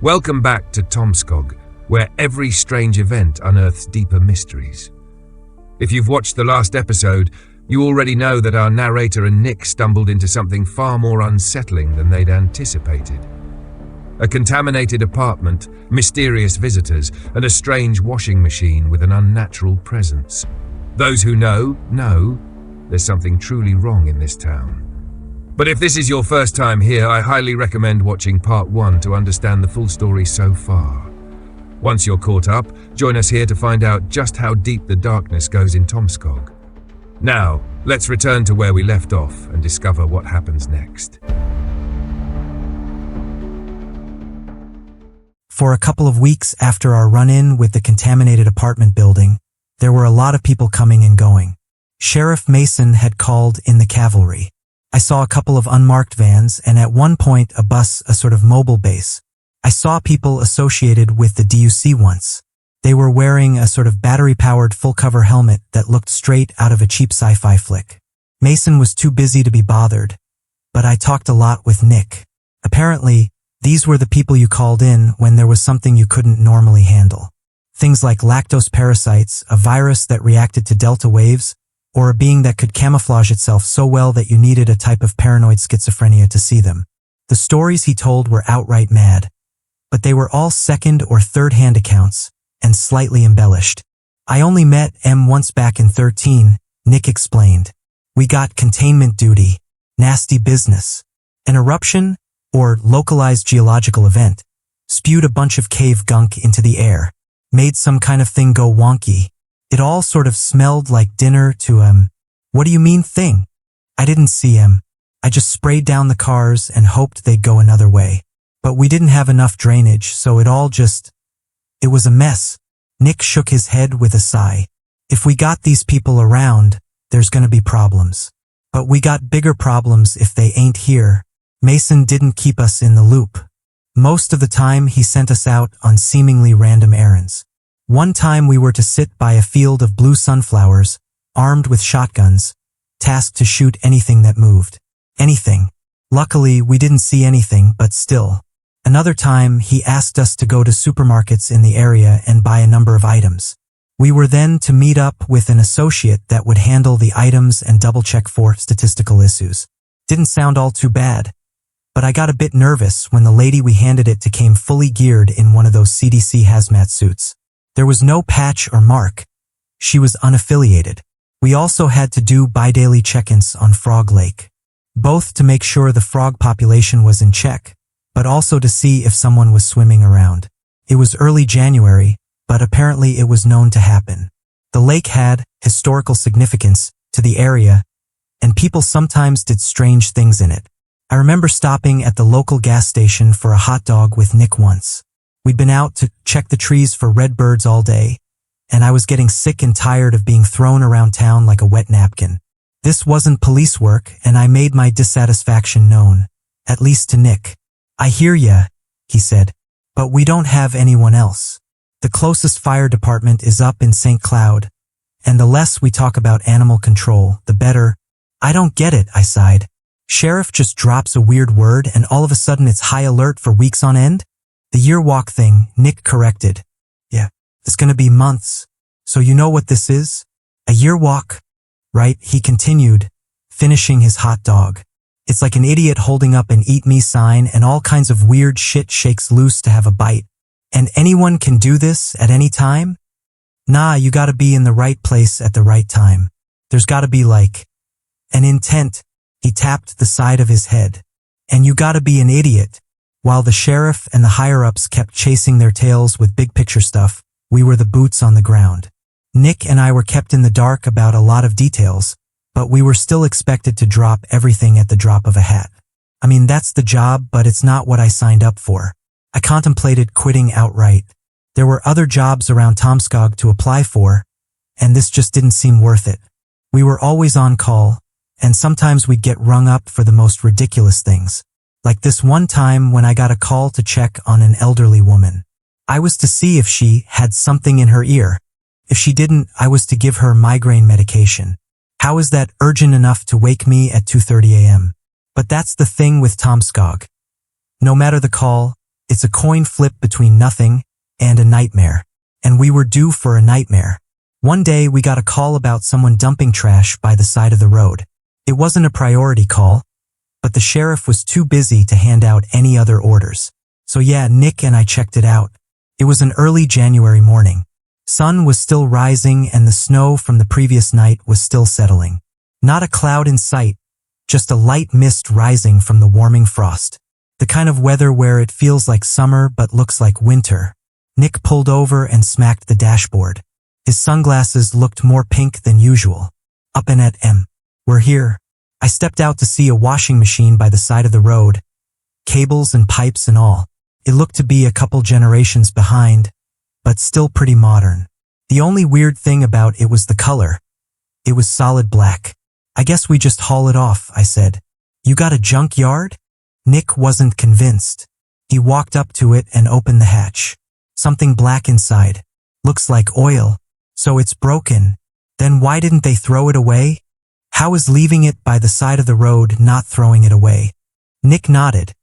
Welcome back to Tomskog, where every strange event unearths deeper mysteries. If you've watched the last episode, you already know that our narrator and Nick stumbled into something far more unsettling than they'd anticipated. A contaminated apartment, mysterious visitors, and a strange washing machine with an unnatural presence. Those who know there's something truly wrong in this town. But if this is your first time here, I highly recommend watching part 1 to understand the full story so far. Once you're caught up, join us here to find out just how deep the darkness goes in Tomskog. Now, let's return to where we left off and discover what happens next. For a couple of weeks after our run-in with the contaminated apartment building, there were a lot of people coming and going. Sheriff Mason had called in the cavalry. I saw a couple of unmarked vans and at one point a bus, a sort of mobile base. I saw people associated with the DUC once. They were wearing a sort of battery-powered full-cover helmet that looked straight out of a cheap sci-fi flick. Mason was too busy to be bothered, but I talked a lot with Nick. Apparently, these were the people you called in when there was something you couldn't normally handle. Things like lactose parasites, a virus that reacted to delta waves, or a being that could camouflage itself so well that you needed a type of paranoid schizophrenia to see them. The stories he told were outright mad, but they were all second or third-hand accounts and slightly embellished. I only met M once back in 13, Nick explained. We got containment duty, nasty business. An eruption, or localized geological event, spewed a bunch of cave gunk into the air, made some kind of thing go wonky. It all sort of smelled like dinner to, What do you mean thing? I didn't see him. I just sprayed down the cars and hoped they'd go another way. But we didn't have enough drainage, so it was a mess. Nick shook his head with a sigh. If we got these people around, there's gonna be problems. But we got bigger problems if they ain't here. Mason didn't keep us in the loop. Most of the time he sent us out on seemingly random errands. One time we were to sit by a field of blue sunflowers, armed with shotguns, tasked to shoot anything that moved. Anything. Luckily, we didn't see anything, but still. Another time, he asked us to go to supermarkets in the area and buy a number of items. We were then to meet up with an associate that would handle the items and double-check for statistical issues. Didn't sound all too bad. But I got a bit nervous when the lady we handed it to came fully geared in one of those CDC hazmat suits. There was no patch or mark. She was unaffiliated. We also had to do bi-daily check-ins on Frog Lake. Both to make sure the frog population was in check, but also to see if someone was swimming around. It was early January, but apparently it was known to happen. The lake had historical significance to the area, and people sometimes did strange things in it. I remember stopping at the local gas station for a hot dog with Nick once. We'd been out to check the trees for redbirds all day, and I was getting sick and tired of being thrown around town like a wet napkin. This wasn't police work, and I made my dissatisfaction known, at least to Nick. I hear ya, he said, but we don't have anyone else. The closest fire department is up in St. Cloud, and the less we talk about animal control, the better. I don't get it, I sighed. Sheriff just drops a weird word and all of a sudden it's high alert for weeks on end? The year walk thing, Nick corrected. Yeah, it's gonna be months. So you know what this is? A year walk? Right, he continued, finishing his hot dog. It's like an idiot holding up an eat me sign and all kinds of weird shit shakes loose to have a bite. And anyone can do this at any time? Nah, you gotta be in the right place at the right time. There's gotta be like an intent. He tapped the side of his head. And you gotta be an idiot. While the sheriff and the higher-ups kept chasing their tails with big-picture stuff, we were the boots on the ground. Nick and I were kept in the dark about a lot of details, but we were still expected to drop everything at the drop of a hat. I mean, that's the job, but it's not what I signed up for. I contemplated quitting outright. There were other jobs around Tomskog to apply for, and this just didn't seem worth it. We were always on call, and sometimes we'd get rung up for the most ridiculous things. Like this one time when I got a call to check on an elderly woman. I was to see if she had something in her ear. If she didn't, I was to give her migraine medication. How is that urgent enough to wake me at 2:30 a.m.? But that's the thing with Tomskog. No matter the call, It's a coin flip between nothing and a nightmare. And we were due for a nightmare. One day we got a call about someone dumping trash by the side of the road. It wasn't a priority call, but the sheriff was too busy to hand out any other orders. So yeah, Nick and I checked it out. It was an early January morning. Sun was still rising and the snow from the previous night was still settling. Not a cloud in sight, just a light mist rising from the warming frost. The kind of weather where it feels like summer but looks like winter. Nick pulled over and smacked the dashboard. His sunglasses looked more pink than usual. Up and at M. We're here. I stepped out to see a washing machine by the side of the road. Cables and pipes and all. It looked to be a couple generations behind, but still pretty modern. The only weird thing about it was the color. It was solid black. I guess we just haul it off, I said. You got a junkyard? Nick wasn't convinced. He walked up to it and opened the hatch. Something black inside. Looks like oil. So it's broken. Then why didn't they throw it away? How is leaving it by the side of the road not throwing it away? Nick nodded,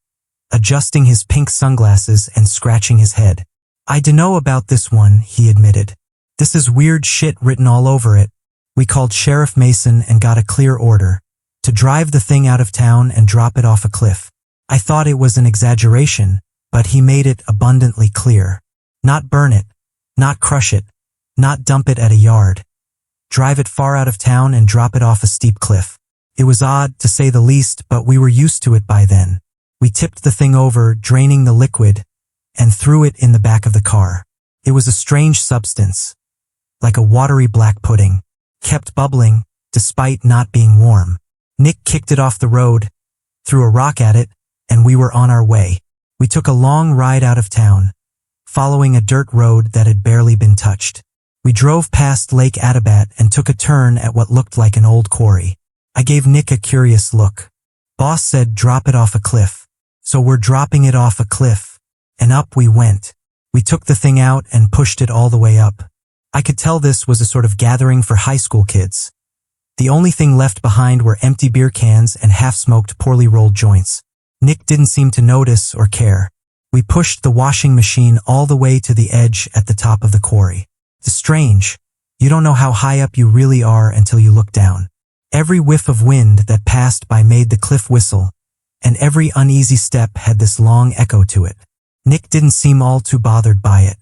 adjusting his pink sunglasses and scratching his head. I dunno about this one, he admitted. This is weird shit written all over it. We called Sheriff Mason and got a clear order to drive the thing out of town and drop it off a cliff. I thought it was an exaggeration, but he made it abundantly clear. Not burn it, not crush it, not dump it at a yard. Drive it far out of town and drop it off a steep cliff. It was odd, to say the least, but we were used to it by then. We tipped the thing over, draining the liquid, and threw it in the back of the car. It was a strange substance, like a watery black pudding, kept bubbling, despite not being warm. Nick kicked it off the road, threw a rock at it, and we were on our way. We took a long ride out of town, following a dirt road that had barely been touched. We drove past Lake Atabat and took a turn at what looked like an old quarry. I gave Nick a curious look. Boss said drop it off a cliff. So we're dropping it off a cliff. And up we went. We took the thing out and pushed it all the way up. I could tell this was a sort of gathering for high school kids. The only thing left behind were empty beer cans and half-smoked, poorly rolled joints. Nick didn't seem to notice or care. We pushed the washing machine all the way to the edge at the top of the quarry. It's strange. You don't know how high up you really are until you look down. Every whiff of wind that passed by made the cliff whistle, and every uneasy step had this long echo to it. Nick didn't seem all too bothered by it.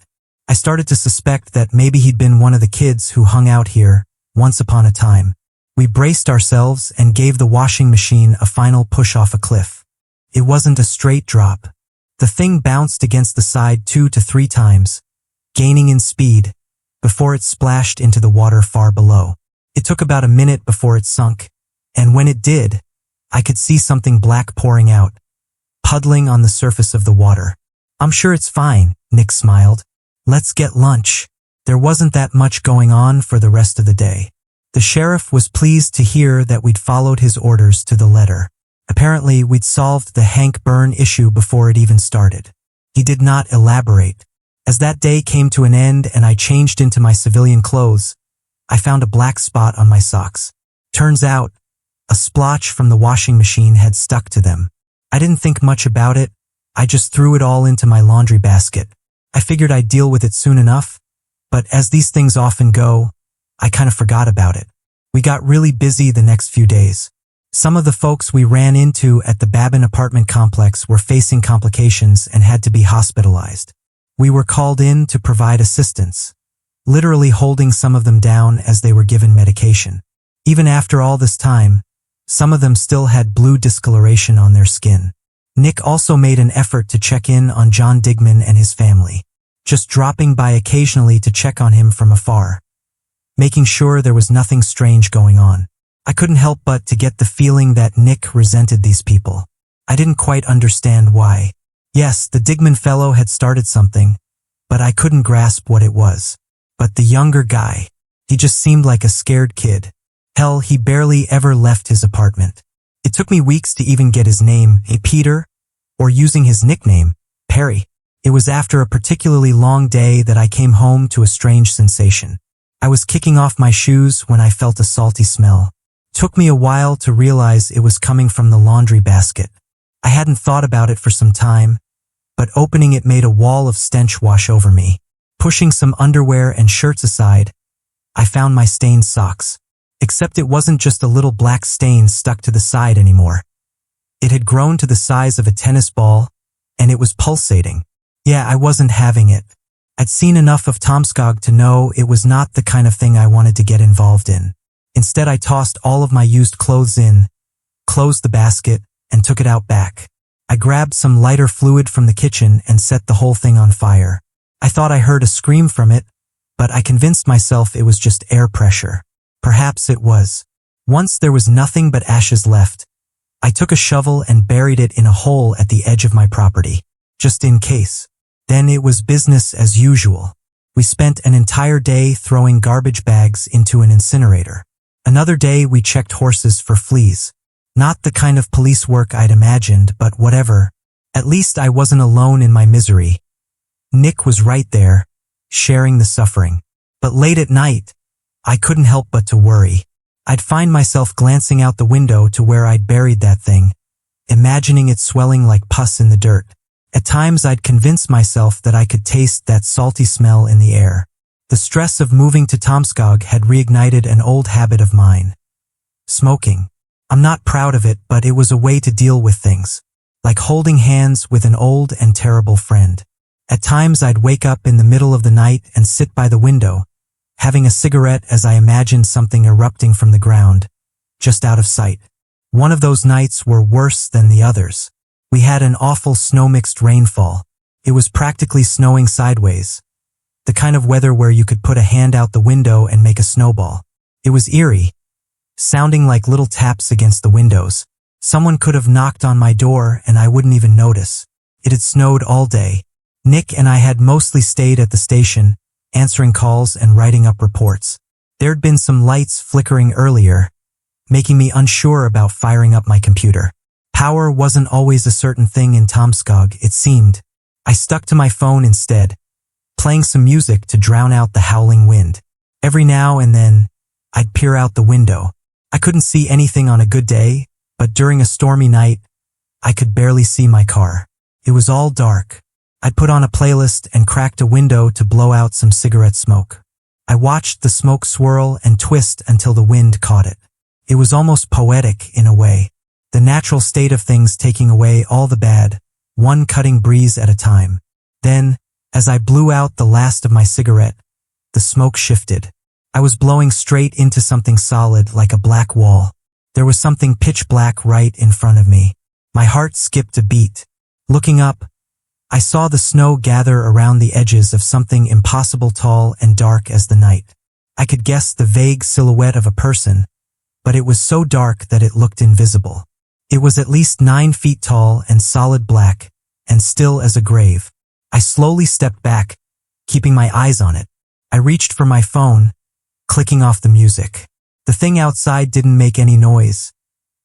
I started to suspect that maybe he'd been one of the kids who hung out here once upon a time. We braced ourselves and gave the washing machine a final push off a cliff. It wasn't a straight drop. The thing bounced against the side 2 to 3 times, gaining in speed, before it splashed into the water far below. It took about a minute before it sunk, and when it did, I could see something black pouring out, puddling on the surface of the water. I'm sure it's fine, Nick smiled. Let's get lunch. There wasn't that much going on for the rest of the day. The sheriff was pleased to hear that we'd followed his orders to the letter. Apparently, we'd solved the Hank Byrne issue before it even started. He did not elaborate. As that day came to an end and I changed into my civilian clothes, I found a black spot on my socks. Turns out, a splotch from the washing machine had stuck to them. I didn't think much about it. I just threw it all into my laundry basket. I figured I'd deal with it soon enough, but as these things often go, I kind of forgot about it. We got really busy the next few days. Some of the folks we ran into at the Babin apartment complex were facing complications and had to be hospitalized. We were called in to provide assistance, literally holding some of them down as they were given medication. Even after all this time, some of them still had blue discoloration on their skin. Nick also made an effort to check in on John Digman and his family, just dropping by occasionally to check on him from afar, making sure there was nothing strange going on. I couldn't help but to get the feeling that Nick resented these people. I didn't quite understand why. Yes, the Digman fellow had started something, but I couldn't grasp what it was. But the younger guy, he just seemed like a scared kid. Hell, he barely ever left his apartment. It took me weeks to even get his name, Peter, or using his nickname, Perry. It was after a particularly long day that I came home to a strange sensation. I was kicking off my shoes when I felt a salty smell. It took me a while to realize it was coming from the laundry basket. I hadn't thought about it for some time, but opening it made a wall of stench wash over me. Pushing some underwear and shirts aside, I found my stained socks. Except it wasn't just a little black stain stuck to the side anymore. It had grown to the size of a tennis ball, and it was pulsating. Yeah, I wasn't having it. I'd seen enough of Tomskog to know it was not the kind of thing I wanted to get involved in. Instead, I tossed all of my used clothes in, closed the basket, and took it out back. I grabbed some lighter fluid from the kitchen and set the whole thing on fire. I thought I heard a scream from it, but I convinced myself it was just air pressure. Perhaps it was. Once there was nothing but ashes left, I took a shovel and buried it in a hole at the edge of my property, just in case. Then it was business as usual. We spent an entire day throwing garbage bags into an incinerator. Another day we checked horses for fleas. Not the kind of police work I'd imagined, but whatever. At least I wasn't alone in my misery. Nick was right there, sharing the suffering. But late at night, I couldn't help but to worry. I'd find myself glancing out the window to where I'd buried that thing, imagining it swelling like pus in the dirt. At times I'd convince myself that I could taste that salty smell in the air. The stress of moving to Tomskog had reignited an old habit of mine. Smoking. I'm not proud of it, but it was a way to deal with things. Like holding hands with an old and terrible friend. At times I'd wake up in the middle of the night and sit by the window, having a cigarette as I imagined something erupting from the ground, just out of sight. One of those nights were worse than the others. We had an awful snow-mixed rainfall. It was practically snowing sideways. The kind of weather where you could put a hand out the window and make a snowball. It was eerie, sounding like little taps against the windows. Someone could have knocked on my door and I wouldn't even notice. It had snowed all day. Nick and I had mostly stayed at the station, answering calls and writing up reports. There'd been some lights flickering earlier, making me unsure about firing up my computer. Power wasn't always a certain thing in Tomskog, it seemed. I stuck to my phone instead, playing some music to drown out the howling wind. Every now and then, I'd peer out the window. I couldn't see anything on a good day, but during a stormy night, I could barely see my car. It was all dark. I'd put on a playlist and cracked a window to blow out some cigarette smoke. I watched the smoke swirl and twist until the wind caught it. It was almost poetic in a way. The natural state of things taking away all the bad, one cutting breeze at a time. Then, as I blew out the last of my cigarette, the smoke shifted. I was blowing straight into something solid like a black wall. There was something pitch black right in front of me. My heart skipped a beat. Looking up, I saw the snow gather around the edges of something impossible tall and dark as the night. I could guess the vague silhouette of a person, but it was so dark that it looked invisible. It was at least 9 feet tall and solid black, and still as a grave. I slowly stepped back, keeping my eyes on it. I reached for my phone, clicking off the music. The thing outside didn't make any noise.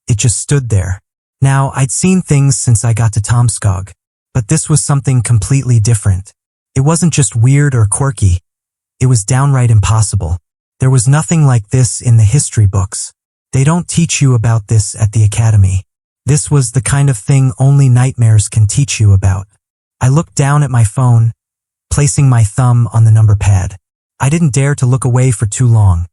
It just stood there. Now, I'd seen things since I got to Tomskog, but this was something completely different. It wasn't just weird or quirky. It was downright impossible. There was nothing like this in the history books. They don't teach you about this at the academy. This was the kind of thing only nightmares can teach you about. I looked down at my phone, placing my thumb on the number pad. I didn't dare to look away for too long,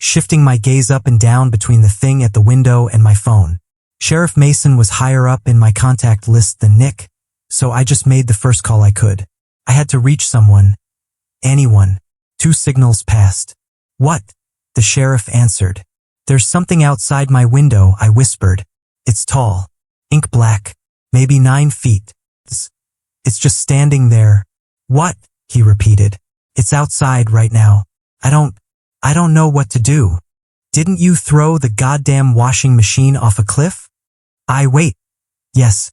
shifting my gaze up and down between the thing at the window and my phone. Sheriff Mason was higher up in my contact list than Nick, so I just made the first call I could. I had to reach someone. Anyone. 2 signals passed. "What?" the sheriff answered. "There's something outside my window," I whispered. "It's tall. Ink black. Maybe 9 feet. It's just standing there." "What?" he repeated. "It's outside right now. I don't know what to do." "Didn't you throw the goddamn washing machine off a cliff?" Wait. "Yes."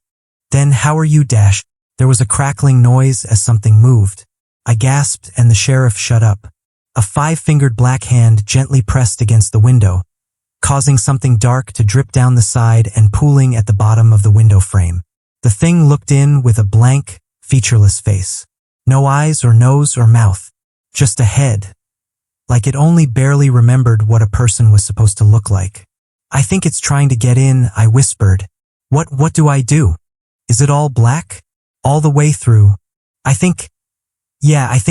"Then how are you?" There was a crackling noise as something moved. I gasped and the sheriff shut up. A 5-fingered black hand gently pressed against the window, causing something dark to drip down the side and pooling at the bottom of the window frame. The thing looked in with a blank, featureless face. No eyes or nose or mouth. Just a head. Like it only barely remembered what a person was supposed to look like. "I think it's trying to get in," I whispered. What do I do? Is it all black?" All the way through. I think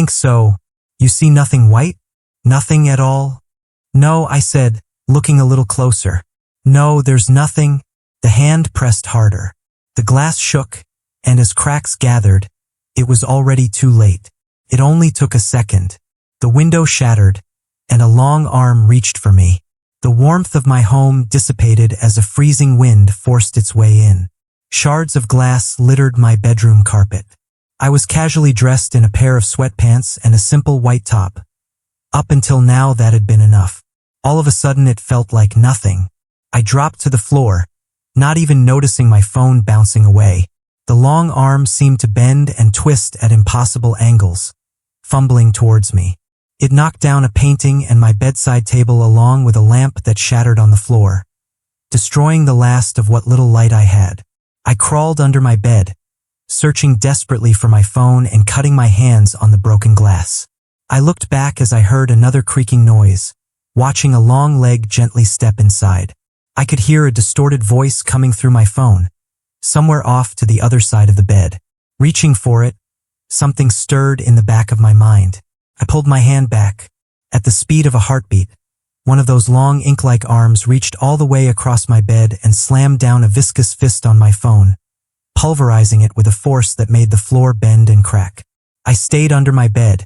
so. You see nothing white? Nothing at all? No, I said, looking a little closer. No, there's nothing. The hand pressed harder. The glass shook, and as cracks gathered, it was already too late. It only took a second. The window shattered, and a long arm reached for me. The warmth of my home dissipated as a freezing wind forced its way in. Shards of glass littered my bedroom carpet. I was casually dressed in a pair of sweatpants and a simple white top. Up until now that had been enough. All of a sudden it felt like nothing. I dropped to the floor, not even noticing my phone bouncing away. The long arm seemed to bend and twist at impossible angles, fumbling towards me. It knocked down a painting and my bedside table along with a lamp that shattered on the floor, destroying the last of what little light I had. I crawled under my bed, searching desperately for my phone and cutting my hands on the broken glass. I looked back as I heard another creaking noise, watching a long leg gently step inside. I could hear a distorted voice coming through my phone, somewhere off to the other side of the bed. Reaching for it, something stirred in the back of my mind. I pulled my hand back. At the speed of a heartbeat, one of those long ink-like arms reached all the way across my bed and slammed down a viscous fist on my phone, pulverizing it with a force that made the floor bend and crack. I stayed under my bed,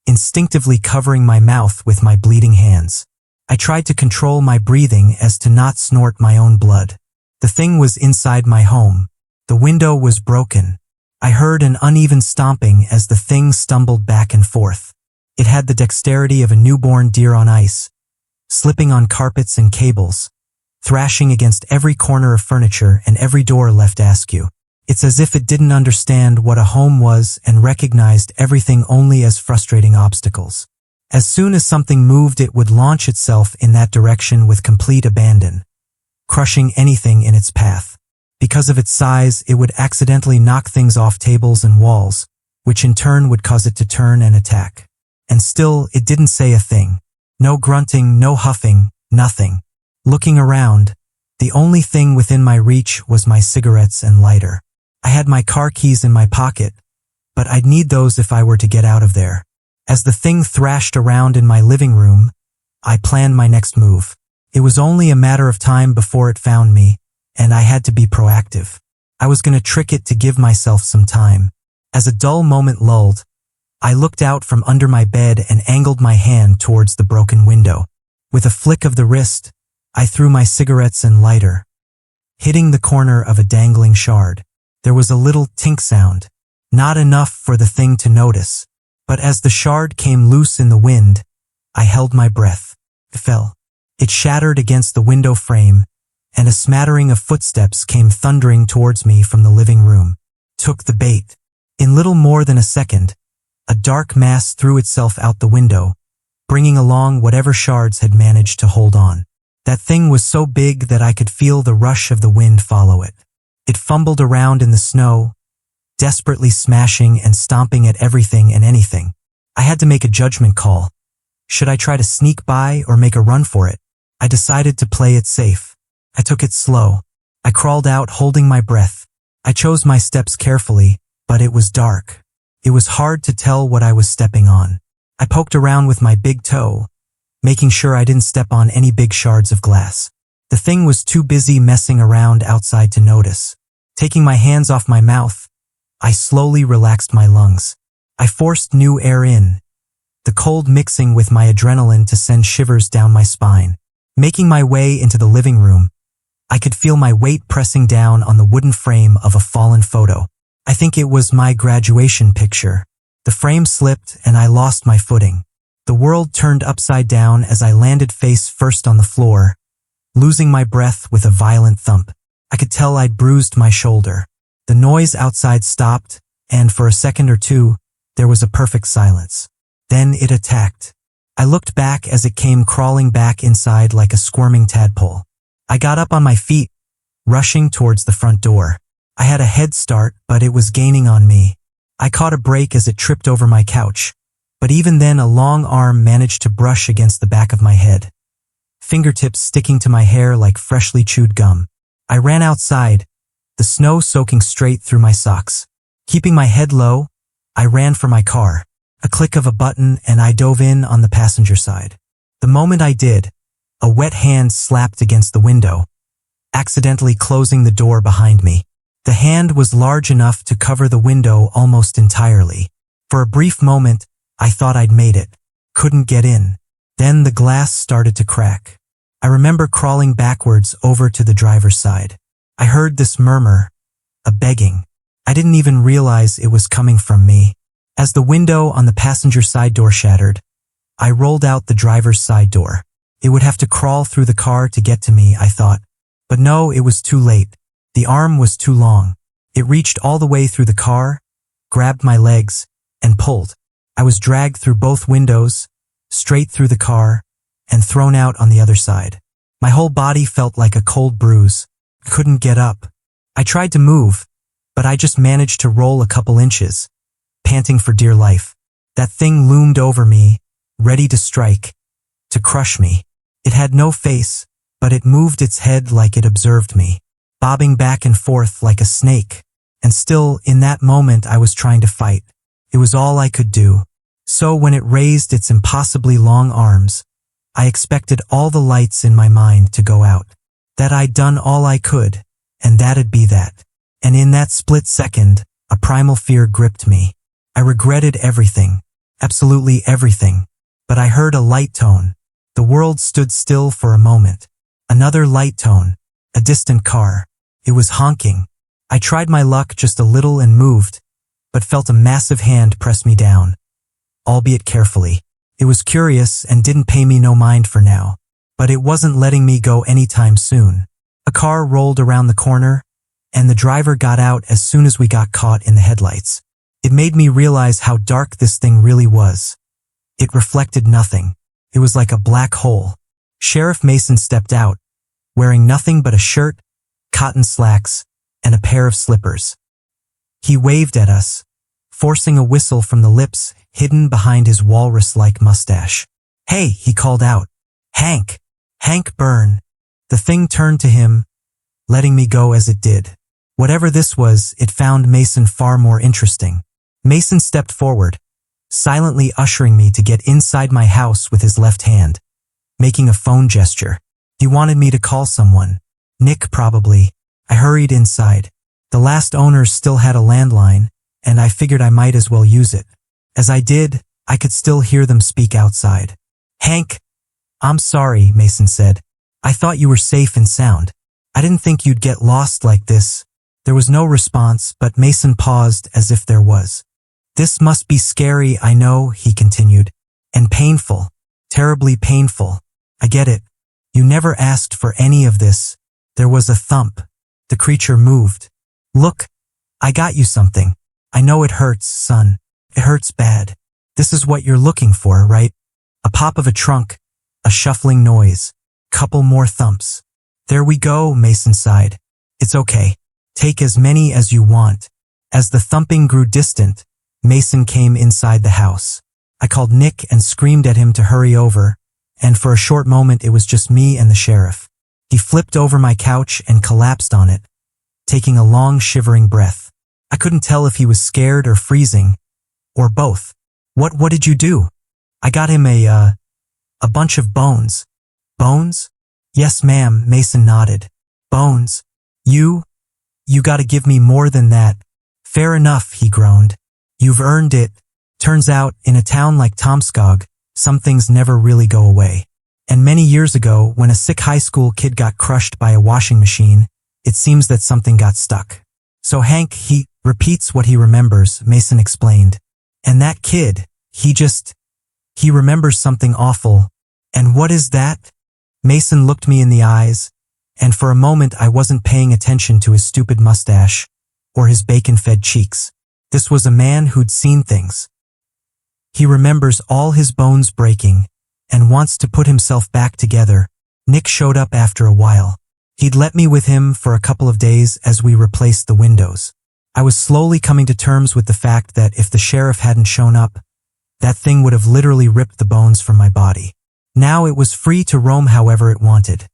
instinctively covering my mouth with my bleeding hands. I tried to control my breathing as to not snort my own blood. The thing was inside my home. The window was broken. I heard an uneven stomping as the thing stumbled back and forth. It had the dexterity of a newborn deer on ice, slipping on carpets and cables, thrashing against every corner of furniture and every door left askew. It's as if it didn't understand what a home was and recognized everything only as frustrating obstacles. As soon as something moved, it would launch itself in that direction with complete abandon, crushing anything in its path. Because of its size, it would accidentally knock things off tables and walls, which in turn would cause it to turn and attack. And still, it didn't say a thing. No grunting, no huffing, nothing. Looking around, the only thing within my reach was my cigarettes and lighter. I had my car keys in my pocket, but I'd need those if I were to get out of there. As the thing thrashed around in my living room, I planned my next move. It was only a matter of time before it found me, and I had to be proactive. I was going to trick it to give myself some time. As a dull moment lulled, I looked out from under my bed and angled my hand towards the broken window. With a flick of the wrist, I threw my cigarettes and lighter, hitting the corner of a dangling shard. There was a little tink sound, not enough for the thing to notice. But as the shard came loose in the wind, I held my breath. It fell. It shattered against the window frame, and a smattering of footsteps came thundering towards me from the living room. Took the bait. In little more than a second, a dark mass threw itself out the window, bringing along whatever shards had managed to hold on. That thing was so big that I could feel the rush of the wind follow it. It fumbled around in the snow, desperately smashing and stomping at everything and anything. I had to make a judgment call. Should I try to sneak by or make a run for it? I decided to play it safe. I took it slow. I crawled out holding my breath. I chose my steps carefully, but it was dark. It was hard to tell what I was stepping on. I poked around with my big toe, making sure I didn't step on any big shards of glass. The thing was too busy messing around outside to notice. Taking my hands off my mouth, I slowly relaxed my lungs. I forced new air in, the cold mixing with my adrenaline to send shivers down my spine. Making my way into the living room, I could feel my weight pressing down on the wooden frame of a fallen photo. I think it was my graduation picture. The frame slipped and I lost my footing. The world turned upside down as I landed face first on the floor, losing my breath with a violent thump. I could tell I'd bruised my shoulder. The noise outside stopped, and for a second or two, there was a perfect silence. Then it attacked. I looked back as it came crawling back inside like a squirming tadpole. I got up on my feet, rushing towards the front door. I had a head start, but it was gaining on me. I caught a break as it tripped over my couch, but even then a long arm managed to brush against the back of my head, fingertips sticking to my hair like freshly chewed gum. I ran outside, the snow soaking straight through my socks. Keeping my head low, I ran for my car. A click of a button and I dove in on the passenger side. The moment I did, a wet hand slapped against the window, accidentally closing the door behind me. The hand was large enough to cover the window almost entirely. For a brief moment, I thought I'd made it. Couldn't get in. Then the glass started to crack. I remember crawling backwards over to the driver's side. I heard this murmur, a begging. I didn't even realize it was coming from me. As the window on the passenger side door shattered, I rolled out the driver's side door. It would have to crawl through the car to get to me, I thought. But no, it was too late. The arm was too long. It reached all the way through the car, grabbed my legs, and pulled. I was dragged through both windows, straight through the car, and thrown out on the other side. My whole body felt like a cold bruise. Couldn't get up. I tried to move, but I just managed to roll a couple inches, panting for dear life. That thing loomed over me, ready to strike, to crush me. It had no face, but it moved its head like it observed me, bobbing back and forth like a snake. And still, in that moment, I was trying to fight. It was all I could do. So when it raised its impossibly long arms, I expected all the lights in my mind to go out. That I'd done all I could, and that'd be that. And in that split second, a primal fear gripped me. I regretted everything, absolutely everything. But I heard a light tone. The world stood still for a moment. Another light tone, a distant car. It was honking. I tried my luck just a little and moved, but felt a massive hand press me down, albeit carefully. It was curious and didn't pay me no mind for now, but it wasn't letting me go anytime soon. A car rolled around the corner, and the driver got out as soon as we got caught in the headlights. It made me realize how dark this thing really was. It reflected nothing. It was like a black hole. Sheriff Mason stepped out, wearing nothing but a shirt, cotton slacks, and a pair of slippers. He waved at us, forcing a whistle from the lips hidden behind his walrus-like mustache. "Hey," he called out. "Hank! Hank Byrne!" The thing turned to him, letting me go as it did. Whatever this was, it found Mason far more interesting. Mason stepped forward, silently ushering me to get inside my house with his left hand, making a phone gesture. He wanted me to call someone. Nick, probably. I hurried inside. The last owners still had a landline, and I figured I might as well use it. As I did, I could still hear them speak outside. "Hank, I'm sorry," Mason said. "I thought you were safe and sound. I didn't think you'd get lost like this." There was no response, but Mason paused as if there was. "This must be scary, I know," he continued. "And painful. Terribly painful. I get it. You never asked for any of this." There was a thump. The creature moved. "Look, I got you something. I know it hurts, son. It hurts bad. This is what you're looking for, right?" A pop of a trunk, a shuffling noise, couple more thumps. "There we go," Mason sighed. "It's okay. Take as many as you want." As the thumping grew distant, Mason came inside the house. I called Nick and screamed at him to hurry over, and for a short moment it was just me and the sheriff. He flipped over my couch and collapsed on it, taking a long shivering breath. I couldn't tell if he was scared or freezing, or both. What did you do?" "I got him a bunch of bones." "Bones?" "Yes, ma'am," Mason nodded. "Bones? You gotta give me more than that." "Fair enough," he groaned. "You've earned it. Turns out, in a town like Tomskog, some things never really go away. And many years ago, when a sick high school kid got crushed by a washing machine, it seems that something got stuck. So Hank, he repeats what he remembers," Mason explained. "And that kid, he remembers something awful." "And what is that?" Mason looked me in the eyes, and for a moment I wasn't paying attention to his stupid mustache or his bacon-fed cheeks. This was a man who'd seen things. He remembers all his bones breaking and wants to put himself back together. Nick showed up after a while. He'd let me with him for a couple of days as we replaced the windows. I was slowly coming to terms with the fact that if the sheriff hadn't shown up, that thing would have literally ripped the bones from my body. Now it was free to roam however it wanted.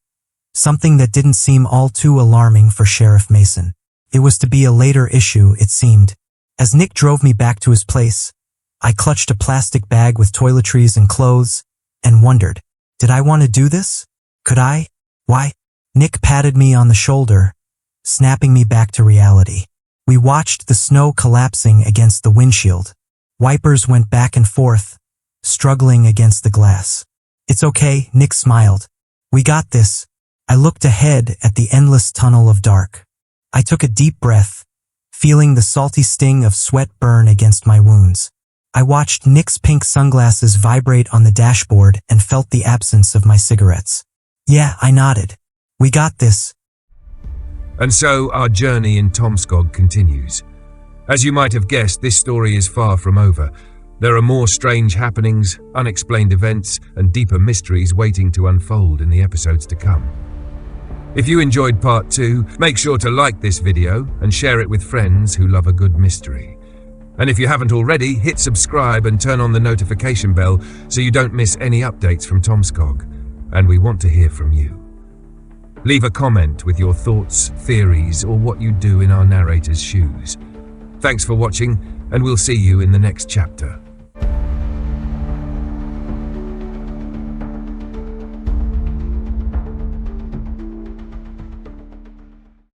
Something that didn't seem all too alarming for Sheriff Mason. It was to be a later issue, it seemed. As Nick drove me back to his place, I clutched a plastic bag with toiletries and clothes and wondered, did I want to do this? Could I? Why? Nick patted me on the shoulder, snapping me back to reality. We watched the snow collapsing against the windshield. Wipers went back and forth, struggling against the glass. It's okay, Nick smiled. We got this. I looked ahead at the endless tunnel of dark. I took a deep breath, feeling the salty sting of sweat burn against my wounds. I watched Nick's pink sunglasses vibrate on the dashboard and felt the absence of my cigarettes. Yeah, I nodded. We got this. And so our journey in Tomskog continues. As you might have guessed, this story is far from over. There are more strange happenings, unexplained events, and deeper mysteries waiting to unfold in the episodes to come. If you enjoyed part 2, make sure to like this video and share it with friends who love a good mystery. And if you haven't already, hit subscribe and turn on the notification bell so you don't miss any updates from Tomskog. And we want to hear from you. Leave a comment with your thoughts, theories, or what you'd do in our narrator's shoes. Thanks for watching, and we'll see you in the next chapter.